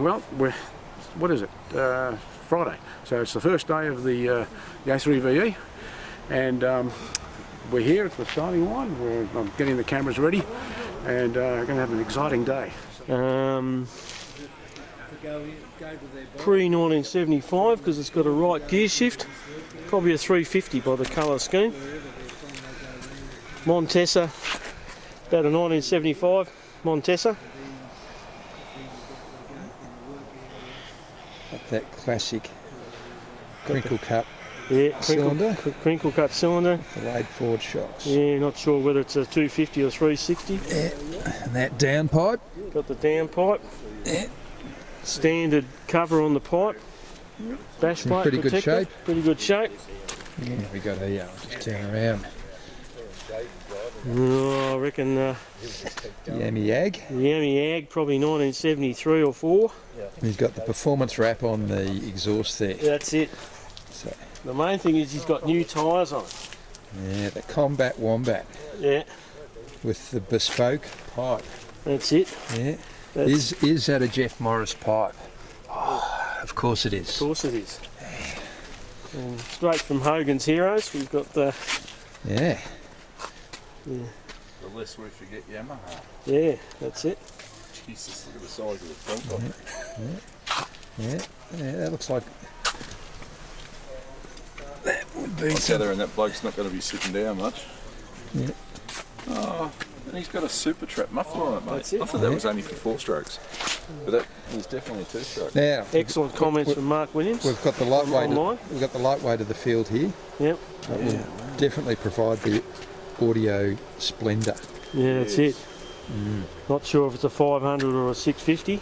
Well, what is it? Friday. So it's the first day of the A3VE, and we're here. It's the starting line. I'm getting the cameras ready, and we're going to have an exciting day. Pre-1975 because it's got a right gear shift. Probably a 350 by the colour scheme. Montesa, about a 1975 Montesa. That classic crinkle cut cylinder. Crinkle cut cylinder. Delayed forward shocks. Yeah, not sure whether it's a 250 or 360. Yeah. And that downpipe. Got the downpipe. Yeah. Standard cover on the pipe. Bash plate pretty protector. good shape. Pretty good shape. Yeah, we got a just turn around. I reckon Yami Ag. Yami Ag, probably 1973 or 4. He's got the performance wrap on the exhaust there. That's it. So, the main thing is he's got new tyres on it. Yeah, the Combat Wombat. Yeah. With the bespoke pipe. That's it. Yeah. Is that a Jeff Morris pipe? Oh, of course it is. Of course it is. And straight from Hogan's Heroes, we've got the... Yeah. The less we forget Yamaha. Yeah, that's it. Jesus, look at the size of the front. Yeah, that looks like... That would be... I gather and that bloke's not going to be sitting down much. Yeah. Oh, and he's got a super trap muffler on it, mate. That's it. I thought that was only for 4 strokes. But that is definitely a 2-stroke. Now, excellent comments from Mark Williams. We've got the lightweight. We've got the lightweight of the field here. Yep. That will definitely provide the audio splendour. Yeah, that's it. Not sure if it's a 500 or a 650.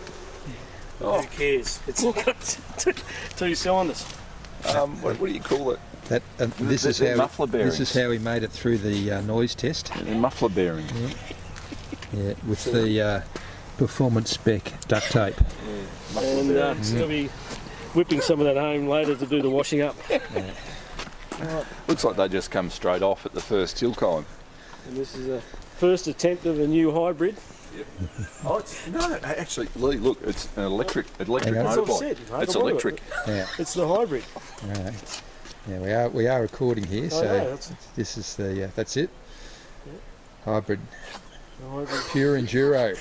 Oh. Who cares? It's got two cylinders. What do you call it? This is muffler bearings. This is how he made it through the noise test. They're muffler bearings. Yeah, with the performance spec duct tape. And he's going to be whipping some of that home later to do the washing up. Looks like they just come straight off at the first hill climb. And this is a first attempt of a new hybrid. Yep. No, actually, Lee, look, it's an electric motorbike. It's electric. Yeah. It's the hybrid. Right. Yeah, we are recording here, so this is the that's it. Hybrid. Pure Enduro.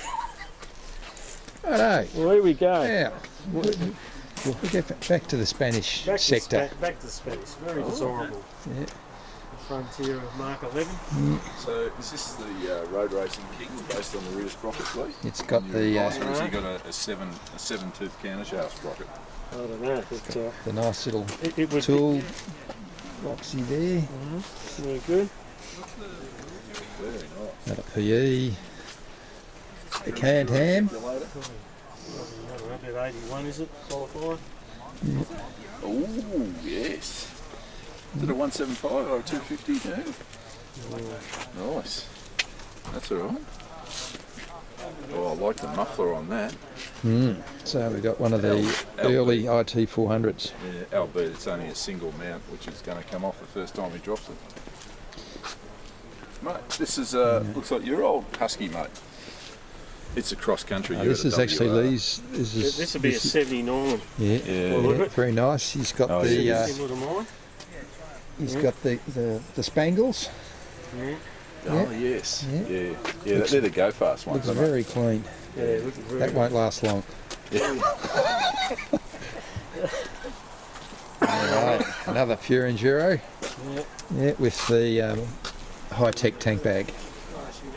Oh no. Well, here we go. Yeah. We'll get back to the Spanish sector. Back to the Spanish. Very desirable. Yeah. Frontier of Mark 11. So is this the road racing king based on the rear sprocket, Lee? It's got the. Or has he got a 7-tooth countershaft sprocket? I don't know. But, the nice little it would tool boxy there. Very good. Very nice. Another PE. The canned ham. About 81, is it? Qualified? Yeah. Oh yes. Is it a 175 or a 250? Yeah. Nice. That's all right. Oh, I like the muffler on that. So we got one of the early IT 400s. Yeah, albeit it's only a single mount, which is going to come off the first time he drops it. Mate, this is looks like your old Husky, mate. It's a cross country. This is actually Lee's. This would be a 70 Norman. Yeah, very nice. He's got the. Similar to mine. He's got the spangles. Yeah. Oh yes. Yeah. They're the go fast ones. Looks very clean. Yeah, looking very that won't last long. Alright, another Pure Enduro. Yeah, with the high-tech tank bag.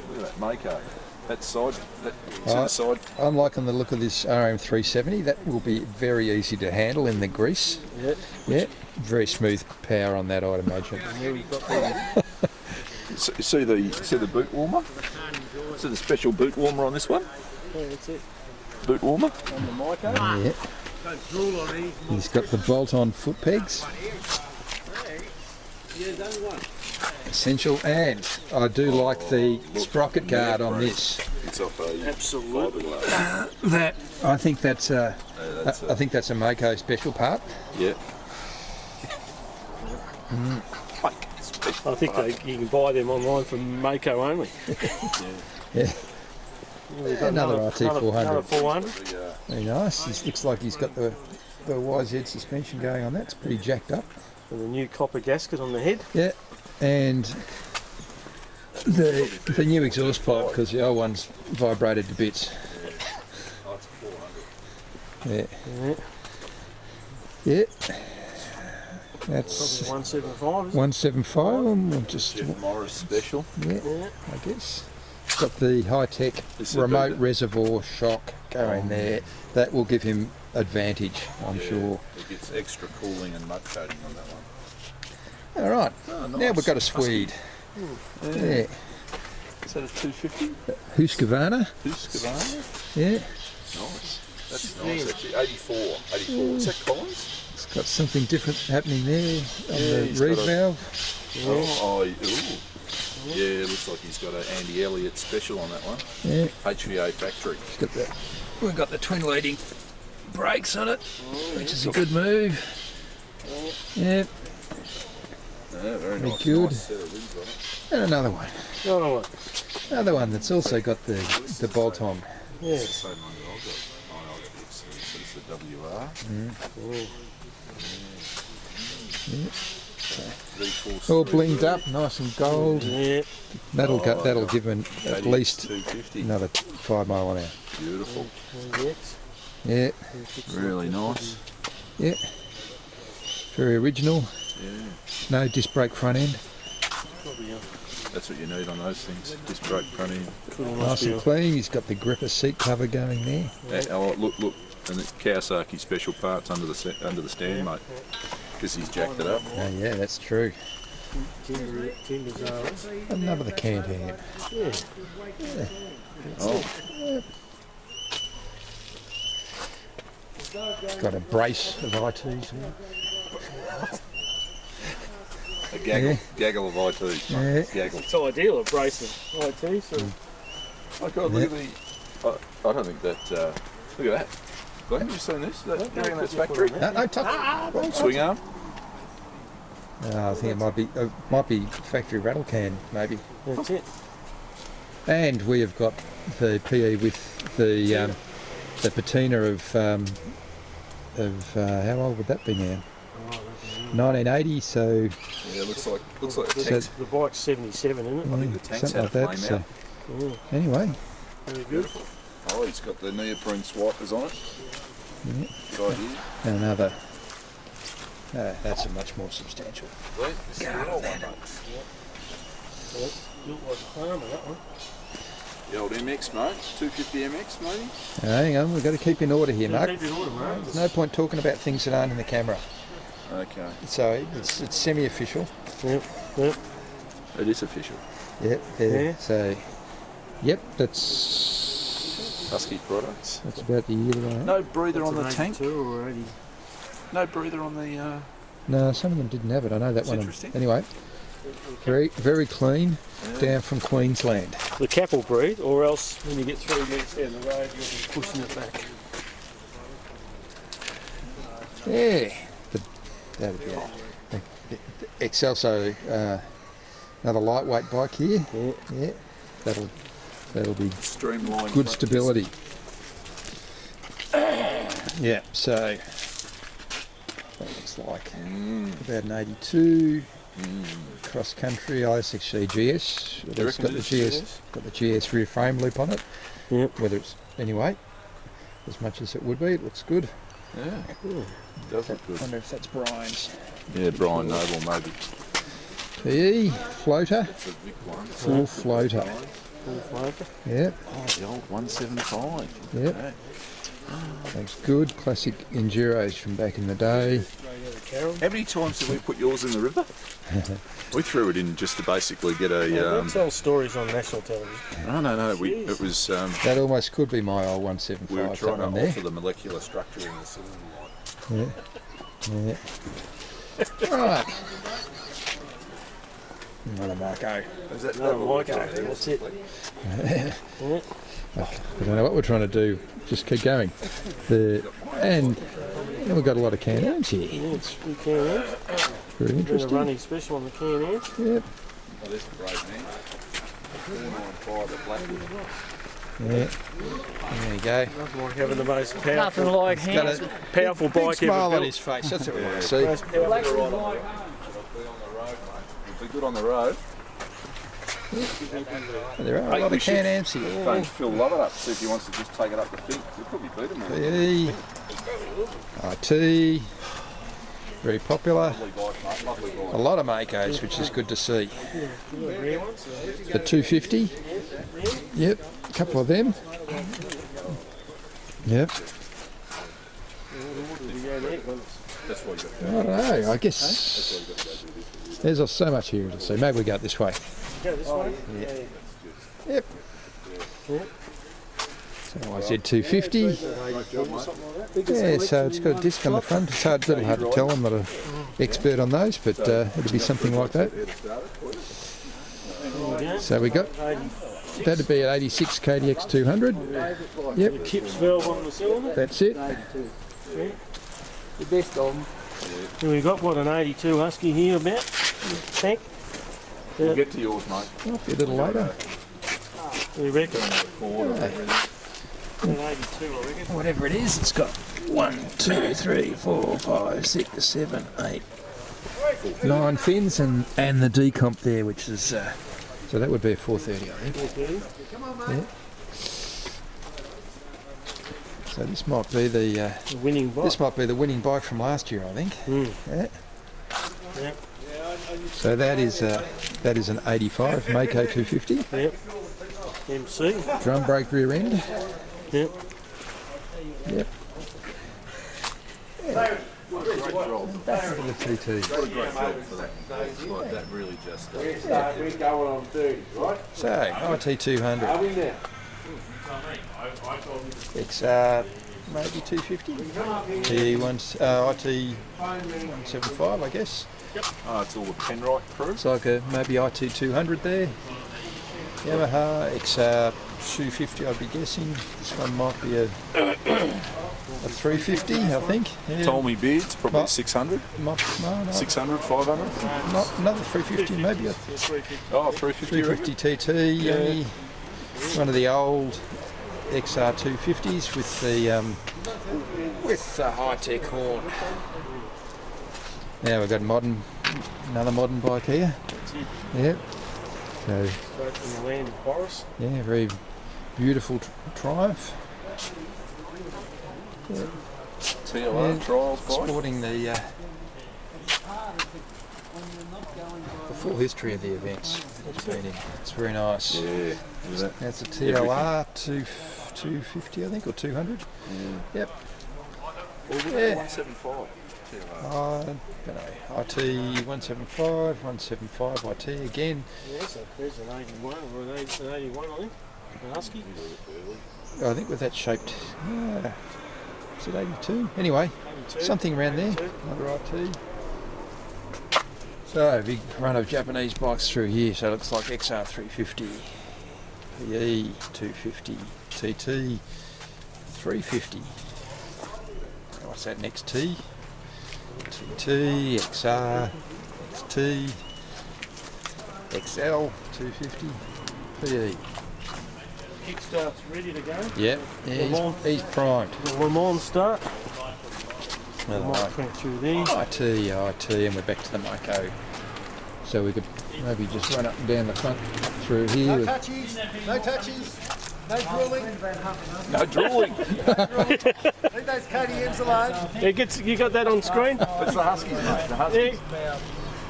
Look at that Mako. That side. Side. I'm liking the look of this RM370. That will be very easy to handle in the grease. Yeah. Very smooth power on that, I'd imagine. See the boot warmer? See the special boot warmer on this one? Yeah, that's it. Boot warmer? On the Miko. Yeah. He's got the bolt-on foot pegs. Essential, and I do like the sprocket guard on this. It's off a absolutely. That I think that's a Mako special part. Yeah. I think you can buy them online from Mako only. Yeah. We've got Another RT400. Another 400. Very nice. This looks like he's got the YZ suspension going on that. It's pretty jacked up. With a new copper gasket on the head. Yeah, and the new exhaust pipe, because the old one's vibrated to bits. Yeah. Yeah. That's Probably 175, is it? 175, and we'll just, Jeff Morris special. yeah, I guess. Got the high-tech This is remote better. reservoir shock going there. That will give him advantage, I'm sure. It gets extra cooling and mud coating on that one. All right, Oh, now nice. we've got a Swede. Yeah. Yeah, Is that a 250? Husqvarna. Husqvarna? Yeah, Nice. That's nice actually. 84. Is that Collins? it's got something different happening there on Yeah, the he's reed got a- valve. Ooh. Yeah, it looks like he's got an Andy Elliott special on that one. Yeah, HVA factory. it's got that. We've got the twin leading brakes on it, which is a good move. Yeah, Yeah, very Very nice. good. Nice set of rims on it. and another one. No, what? Another one that's also got the bolt on. Yeah. It's the same one that I've got. I've got the XC, so it's the WR. V4 All blinged up, nice and gold. Yeah. That'll give him at least 250. another 5 mile an hour. Beautiful. Yes. Yeah, Really nice. yeah. Very original. Yeah. No disc brake front end. That's what you need on those things. Disc brake front end. Nice and clean. He's got the gripper seat cover going there. Oh, look, and the Kawasaki special parts under the stand, mate. Because he's jacked it up. Oh yeah, that's true. Timbers are. Another canned hand. Yeah. Oh, Got a brace of ITs here. a gaggle of ITs, Yeah. mate. Gaggle. It's ideal, a brace of IT. So Oh God, look at the. I don't think that. Look at that. Glenn, you seen this? That's factory. No, touch. Swing arm. I think it might be factory rattle can maybe. that's it. And we have got the PE with the patina of how old would that be now? 1980. So Yeah, looks like a So- tank. The bike's 77, isn't it? I think the tank's something had like a that. flame So out. anyway, Very good. Oh, he's got the neoprene swipers on it. Good idea. and another. That's a much more substantial. Glenn, this is the old one, mate. Built like a farmer, that one. The old MX, mate. 250 MX, maybe. Hang on, we've got to keep in order here, Mark. Keep it order, mate. There's no point talking about things that aren't in the camera. Okay. So it's semi-official. Yep. Yep. It is official. Yep. Yeah. Yeah. So, yep, that's Husky products. about the year that I am. No breather on the tank. 82 or 80. No breather on the. No, some of them didn't have it. I know that That's one. interesting. Anyway, very clean. Down from Queensland. The cap will breathe, or else when you get 3 minutes down the road, you'll be pushing it back. Yeah. That'll be it. Excelso, another lightweight bike here. Yeah. Yeah. That'll be Streamlined. good front stability. Yeah. So that looks like about an 82 cross country. I actually GS. Do you It's reckon got it the is GS. Got the GS rear frame loop on it. Yep. Whether it's anyway, as much as it would be, it looks good. Yeah. Does look I good. wonder if that's Brian's. Yeah, Brian Noble maybe. PE floater, It's a big one. full floater. Full floater. Yep, Oh, the old 175. yep. Okay. Looks good. Classic Enduros from back in the day. Straight out of Carroll. How many times did we put yours in the river? We threw it in just to basically get a. They tell stories on national television. No. It was. That almost could be my old We were 175. trying That to one there. alter the molecular structure in the cylinder light. Yeah. Yeah. Right. Another Marco. Is that No, Michael, that's it. Yeah. I don't know what we're trying to do. Just keep going. And we've got a lot of can ends here. Yeah, it's good can ends. Very Been a interesting. running special on the can ends. Yep. Oh, there's the brave man. 495 at Blackwood. Yeah. There you go. Nothing like having the most Nothing powerful, like Got hands. a powerful big bike smile ever on built. his face. That's what we want to see. Most powerful rider. It'll be on the road, mate. It'll be good on the road. There are a lot of Can-Ams here. Phone Phil Lovett up, see if he wants to just take it up the thing. He'll probably beat him. RT, very popular. Lovely bike, mate. Lovely bike. A lot of Makos, which is good to see. Rare ones. The 250. Yep, a couple of them. Yep. That's why you got I don't know, I guess there's so much here to see. Maybe we go this way. Go this way. Yep. So YZ250. Yeah, so it's got a disc on the front. It's a little hard to tell. I'm not an expert on those, but it'll be something like that. So we got, that'd be an 86 KDX 200. Yep, Kip's valve on the cylinder. that's it. The best of them. And we've got what, an 82 Husky here about? Tank. We'll get to yours, mate. Might be a little later. We reckon. Yeah. An 82, I reckon. Whatever it is, it's got 1, 2, 3, 4, 5, 6, 7, 8, 9 fins and the decomp there, which is so that would be a 430, I think. 430. Yeah. So this might be the Winning bike. this might be the winning bike from last year, I think. Yeah. Yep. So that is an 85 Mako 250. Yep. MC. Drum brake rear end. Yep. Yep. Back to the TT. What a great job for that. Like that really just We're going on 30, right? So IT 200. Are we now? It's maybe 250. IT 175, I guess. Oh, it's all the Penrite crew. It's like a maybe IT 200 there. Yamaha XR 250, I'd be guessing. This one might be a 350, I think. Yeah. Told me beards, probably What? 600, No, 600, 500. not another 350, maybe a Oh, 350. 350 TT. Only one of the old XR 250s with the high-tech horn. Now we've got another modern bike here. Yep. So Straight from the land of Boris. yeah, very beautiful Triumph. TLR trials bike. Sporting the full history of the events it's been in. It's very nice. Yeah, look at That's a TLR 250, I think, or 200. that. Yep. Yeah. 175. I don't know. IT 175, 175 IT again. Yeah, so there's an 81 or an 81, I think. An Husky. I think with that shaped. Is it 82? Anyway, 82. something around there. 82. Another IT. So, big run of Japanese bikes through here. So it looks like XR 350, PE 250, TT 350. What's that next T? TT, XR, XT, XL 250, PE. Kickstart's ready to go. Yep, yeah, he's primed. The Le Mans start. Another Might one. print through these. IT, and we're back to the Mako. So we could maybe just run up and down the front through here. No touchies, no touchies, no drooling. No drooling. Leave those KDMs alone. You got that on screen? That's the Huskies, mate. The Huskies.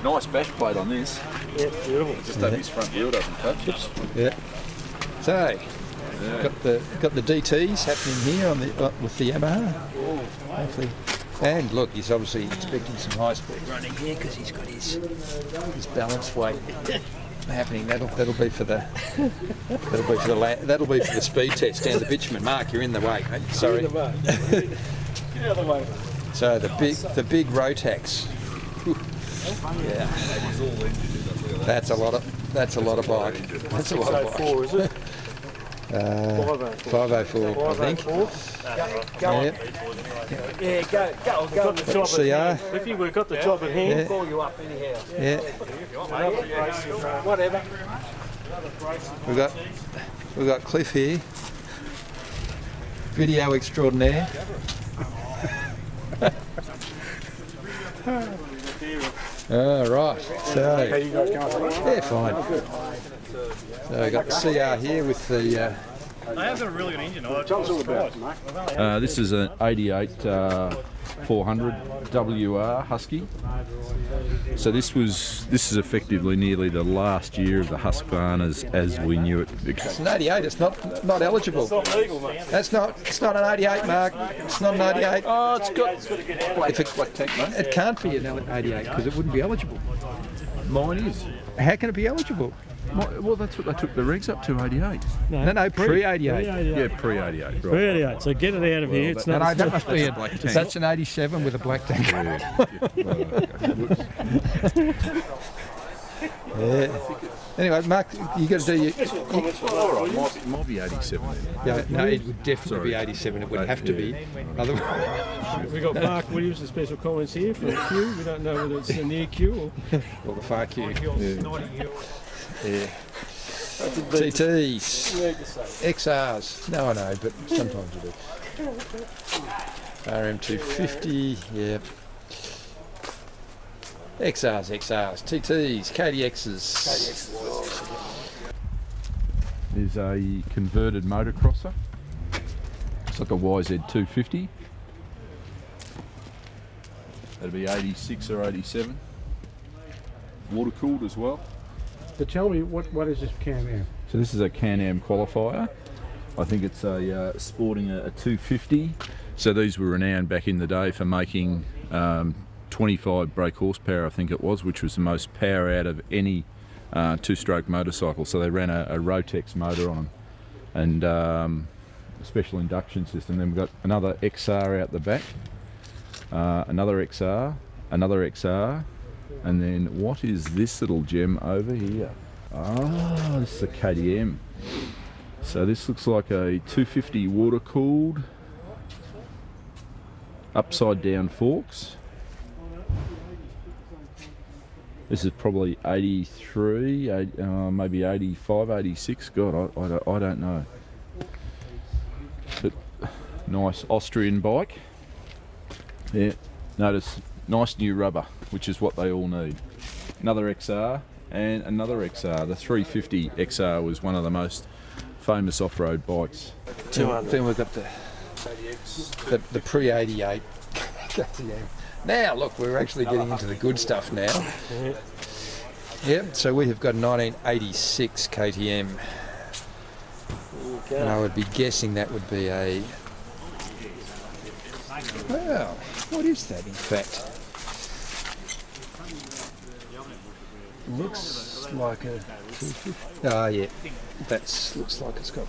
Nice bash plate on this. Yeah, beautiful. Just hope his front wheel doesn't touch it. Yeah. So got the DTs happening here on the with the Yamaha. Hopefully. And look, he's obviously expecting some high speed running here because he's got his balance weight happening. That'll be for the speed test down the bitumen. Mark, you're in the way, mate. Sorry. Get out of the way. So the big Rotax. Yeah. That's a lot of bike. That's a lot of bike. 4, is it? 504, I think. 504. Yep. Yeah, go. Got the job CR. at hand. I think we've got the job at hand. Yeah. Call you up anyhow. Yeah. Whatever. We've got Cliff here. Video extraordinaire. All right. So, How you guys going? yeah, fine. So I got the CR here with the. They have got a really good engine. Tell us all about it, mate. This is an 88 400 WR Husky. So this is effectively nearly the last year of the Husqvarnas as we knew it. It's an 88. It's not eligible. It's not legal, mate. It's not an 88, Mark. It's not an 88. Oh, it's got. If it can't be an 88 because it wouldn't be eligible. Mine is. How can it be eligible? Well, that's what they took the regs up to, 88. No, pre-88. Yeah, pre-88. Right. 38, so get it out of here. It's No, not. that must be black a. tank. That's an 87 with a black tank. Yeah. Anyway, Mark, you got to do your. All right, might be 87 then. Yeah, no, it would definitely be 87. It would have to be. Otherwise, We got Mark Williams and special comments here from the Q. We don't know whether it's a near Q or the far Q. Yeah. or. TTs, XRs. No, I know, but sometimes you do. RM250, yeah. XRs, TTs, KDXs. There's a converted motocrosser. It's like a YZ250. That'd be 86 or 87. Water cooled as well. But tell me, what is this Can-Am? So this is a Can-Am qualifier. I think it's a sporting a 250. So these were renowned back in the day for making 25 brake horsepower, I think it was, which was the most power out of any two-stroke motorcycle. So they ran a Rotex motor on them, and a special induction system. Then we've got another XR out the back, another XR, and then what is this little gem over here? Ah, this is a KTM. So this looks like a 250 water cooled, upside down forks. This is probably 83, maybe 85, 86. God, I don't know. But nice Austrian bike. Yeah, notice nice new rubber, which is what they all need. Another XR and another XR. The 350 XR was one of the most famous off-road bikes. Then we've got the pre-88 KTM. Now, look, we're actually getting into the good stuff now. Yep, so we have got 1986 KTM. And I would be guessing that would be a... Well, what is that in fact? Looks like a 250. Ah, yeah, looks like it's got...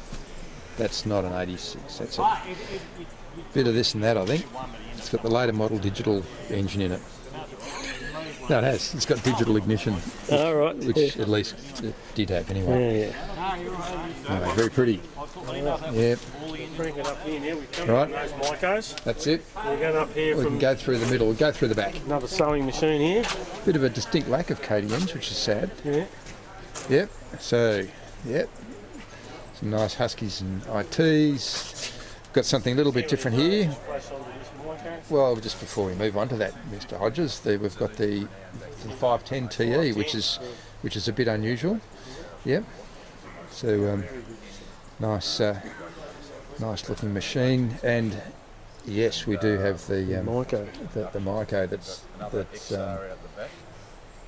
That's not an 86, that's a bit of this and that, I think. It's got the later model digital engine in it. No, it has. It's got digital ignition. All right. Which at least it did have anyway. Yeah. No, very pretty. Yep. Bring it up here now. We come Right. those micos. That's it. We're going up here We from can go through the middle. We'll go through the back. another sewing machine here. Bit of a distinct lack of KTMs, which is sad. Yeah. Yep. So, yep. Some nice Huskies and ITs. Got something a little bit different here. Well, just before we move on to that, Mr. Hodges, we've got the 510 TE, which is a bit unusual. Yep. So nice looking machine, and yes, we do have the Myco. The Myco that's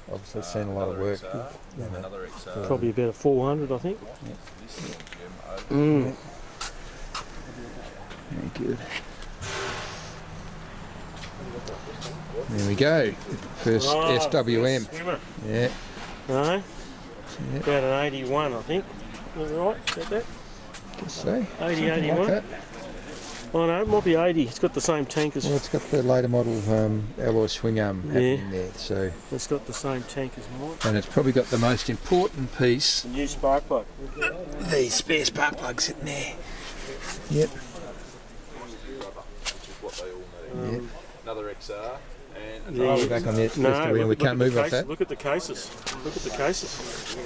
obviously seen a lot of work. Probably about a 400, I think. Very good. There we go. First SWM. Swimmer. Yeah. No? Yeah. About an 81, I think. Is that right? Is that? Guess so. 80, Something 81. Like that. Oh no, it might be 80. It's got the same tank as. Well, it's got the later model alloy swing arm happening there. So, It's got the same tank as mine. and it's probably got the most important piece. The new spark plug. The spare spark plug sitting there. Yep. Yep. Another XR and Yeah. Oh, we're back on the No, we can't move off that. Look at the cases. Look at the cases.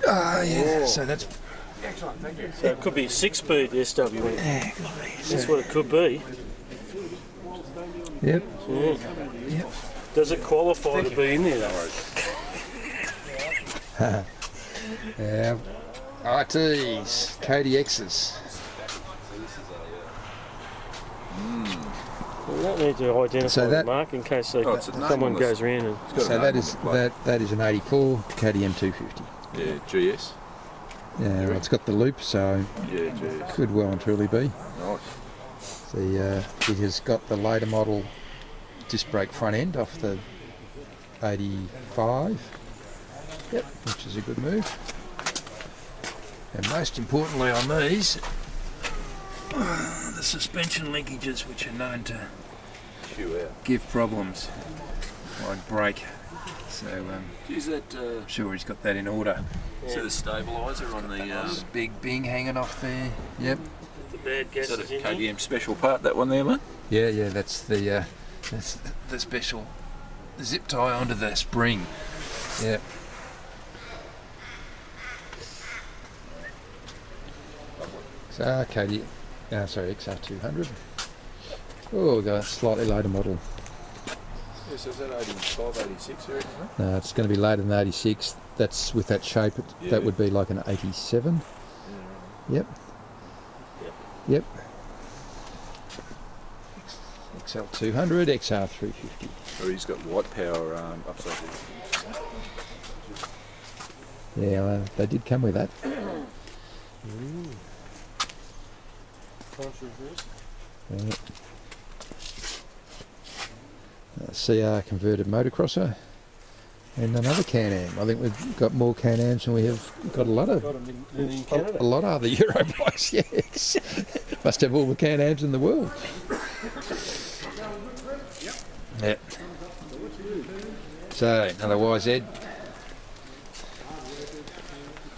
Ah, yeah. So that's Excellent, thank you. So it could be a 6-speed SWE. That's what it could be. Yep. Yeah. Does it qualify to be in there though? Yeah. RTs, KDXs. We don't need to identify So the that- mark in case they, it's a name someone on this. goes around and... So that is an 84 KDM 250. Yeah, GS. Yeah, well, it's got the loop, so Yeah, GS. could well and truly be. Nice. It has got the later model disc brake front end off the 85. Yep, which is a good move. And most importantly on these, the suspension linkages, which are known to give problems, like brake. So Is that I'm sure he's got that in order. so the stabiliser on the There's a big bing hanging off there. Yep. The bad is that gases a in there. KDM special part, that one there, mate? Yeah, that's the special zip tie onto the spring. Yep. So XR200. Oh, got a slightly later model. Yeah, so is that 85, 86 or anything? No, it's going to be later than 86. That's with that shape. Yeah. That would be like an 87. Yep. Yep. XL200, XR350. Or he's got white power upside down. Yeah, they did come with that. Yeah. CR converted motocrosser and another Can-Am. I think we've got more Can-Ams than we have got a lot of. in Canada. A lot of other Euro bikes, yes. Must have all the Can-Ams in the world. Yeah. So, another YZ.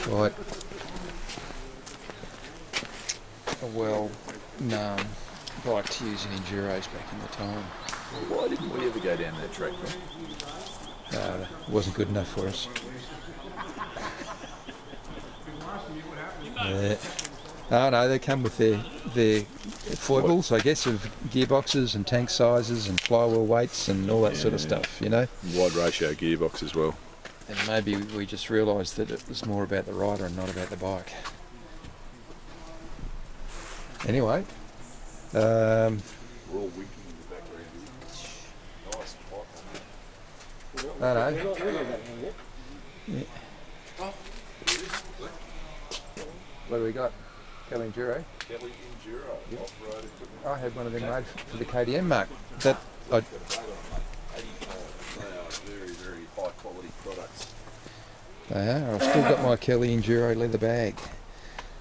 Quite a well-known bike to use in Enduros back in the time. Why didn't we ever go down that track, It wasn't good enough for us. Oh no, they come with their foibles, I guess, of gearboxes and tank sizes and flywheel weights and all that sort of stuff, you know. Wide ratio gearbox as well. And maybe we just realised that it was more about the rider and not about the bike. Anyway, We're all winking in the background. Nice pipe. I know. Yeah. What do we got? Kelly Enduro. Kelly Enduro. Off-road equipment. I had one of them made for the KDM mark. That I, 85. They are very, very high quality products. I've still got my Kelly Enduro leather bag.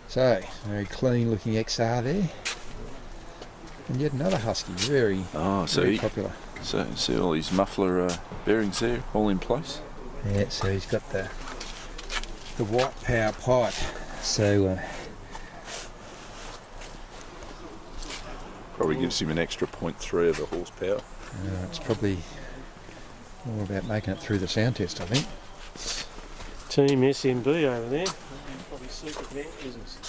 So, very clean looking XR there. And yet another Husky, very, Oh, very popular. So see all these muffler bearings there, all in place. Yeah, so he's got the white power pipe. So, Probably gives him an extra 0.3 of the horsepower. it's probably more about making it through the sound test, I think. Team SMB over there. Probably secret vent business.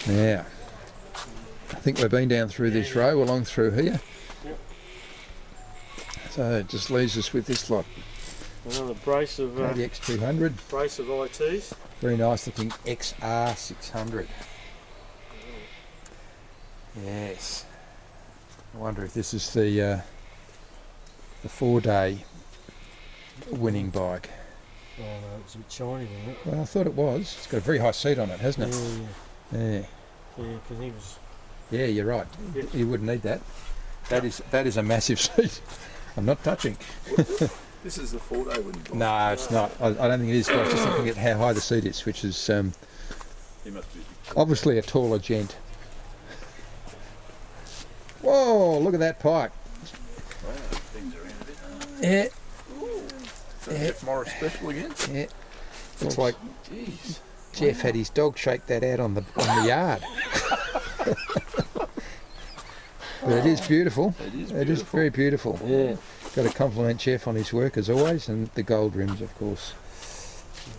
Yeah. I think we've been down through this row, along through here. Yep. So it just leaves us with this lot. Another brace of KDX 200. ITs. Very nice looking XR 600. Yes. I wonder if this is the 4-day winning bike. Oh no, it's a bit shiny, isn't it? Well, I thought it was. It's got a very high seat on it, hasn't it? Yeah. Yeah, because he was. Yeah, you're right. Yeah. You wouldn't need that. That is a massive seat. I'm not touching. This is the 4-day winning bike. No, it's not. I don't think it is. But I was just looking at how high the seat is, which is He must be. obviously a taller gent. Whoa! Look at that pipe. Wow, things around a bit. Yeah, So Jeff Morris special again. yeah. Looks like Jeez. Jeff had his dog shake that out on the yard. But it is beautiful. It is It is very beautiful. Yeah. Got to compliment Jeff on his work as always, and the gold rims, of course.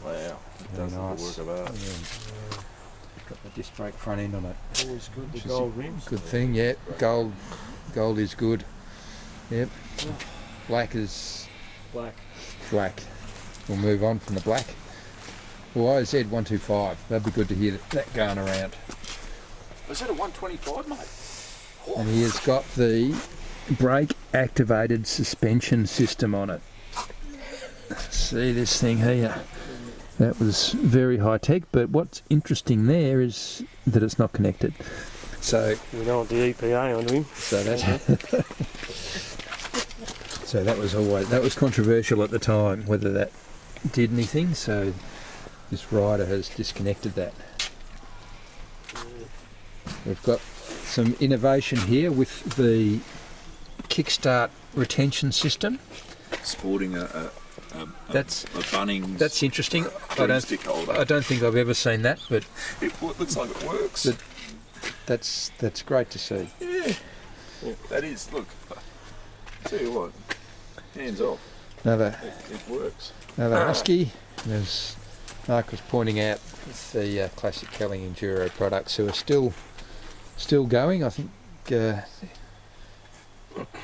Wow, it Very does nice. look a work of art. Got the disc brake front end on it. Always good, the Which is gold rims. Good thing, yeah. Gold is good. Yep. Black is Black. We'll move on from the black. YZ125. That'd be good to hear that going around. Was that a 125, mate? And he has got the brake activated suspension system on it. See this thing here? That was very high tech, but what's interesting there is that it's not connected. So We don't want the EPA on him. so that was controversial at the time whether that did anything. So this rider has disconnected that. We've got some innovation here with the kickstart retention system. Sporting a That's Bunnings that's interesting. broomstick holder. I don't think I've ever seen that, but It looks like it works. But- that's great to see. Yeah, that is. Look, tell you what, hands off. Another It works. Husky. As Mark was pointing out, with the classic Kelly Enduro products who are still going. I think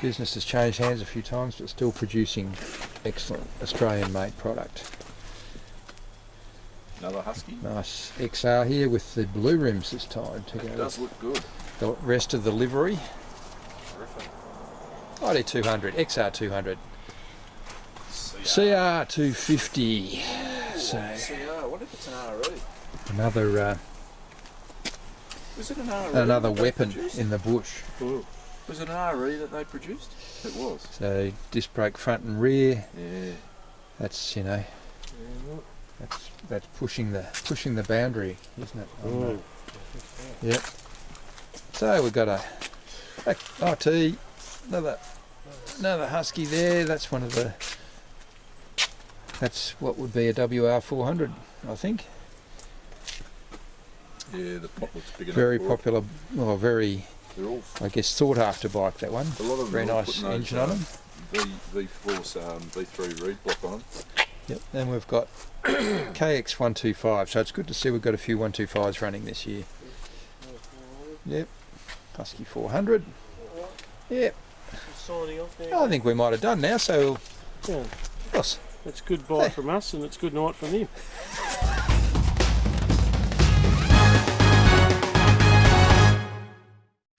business has changed hands a few times, but still producing excellent Australian-made product. Another Husky. Nice XR here with the blue rims this time to It go does look good. the rest of the livery. Terrific. ID200, XR200, CR250. So CR. What if it's an RE? another Was it an RE? another that they weapon produced? in the bush. Was it an RE that they produced? It was. So disc brake front and rear. Yeah. That's that's pushing the boundary, isn't it? Mm. Yep. So we've got a RT, another Husky there. That's one of the. That's what would be a WR400, I think. Yeah, the pop looks big enough. Very for it. popular, well, very, They're all. I guess, sought after bike. That one. A lot of them Very are all nice putting those, engine on them. V4's V3 reed block on them. Yep. Then we've got KX125. So it's good to see we've got a few 125s running this year. Yep. Husky 400. Yep. Signing off there. I think we might have done now. So, Yeah. boss. It's good bye from us and it's good night from him.